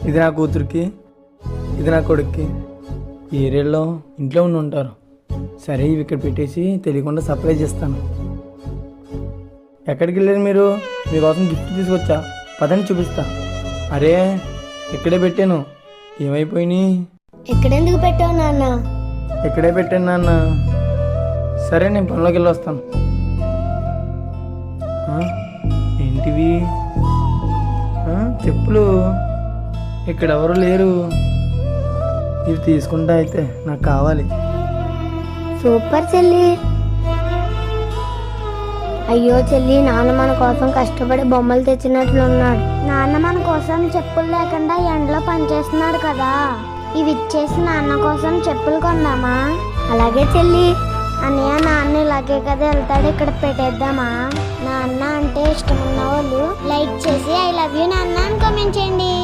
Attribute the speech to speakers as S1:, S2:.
S1: ఇది నా కూతురికి, ఇది నా కొడుక్కి. ఈ ఏరియాలో ఇంట్లో ఉండి ఉంటారు. సరే ఇవి ఇక్కడ పెట్టేసి తెలియకుండా సర్ప్రైజ్ చేస్తాను. ఎక్కడికి వెళ్ళారు మీరు? మీకోసం గిఫ్ట్ తీసుకొచ్చా, పదండి చూపిస్తా. అరే ఇక్కడే పెట్టాను, ఏమైపోయినాయి?
S2: ఎక్కడెందుకు పెట్టావు నాన్న?
S1: ఇక్కడే పెట్టాను నాన్న. సరే నేను పనిలోకి వెళ్ళి వస్తాను. ఏంటివి? చెప్పులు. ఇక్కడ ఎవరు లేరు. ఇవి తీసుకుంటా అయితే, నాకు కావాలి.
S2: సూపర్ చెల్లి. అయ్యో చెల్లి, నాన్న మన కోసం కష్టపడి బొమ్మలు తెచ్చినట్లున్నాడు. నాన్న మన కోసం చెప్పులు లేకుండా ఎండలో పనిచేస్తున్నాడు కదా. ఇవి ఇచ్చేసి నాన్న కోసం చెప్పులు కొందామా? అలాగే చెల్లి. అన్నయ్య నాన్న ఇలాగే కదా వెళ్తాడు, ఇక్కడ పెట్టేద్దామా? నాన్న అంటే ఇష్టం ఉన్న వాళ్ళు లైక్ చేసి ఐ లవ్ యూ నాన్న అని కామెంట్ చేయండి.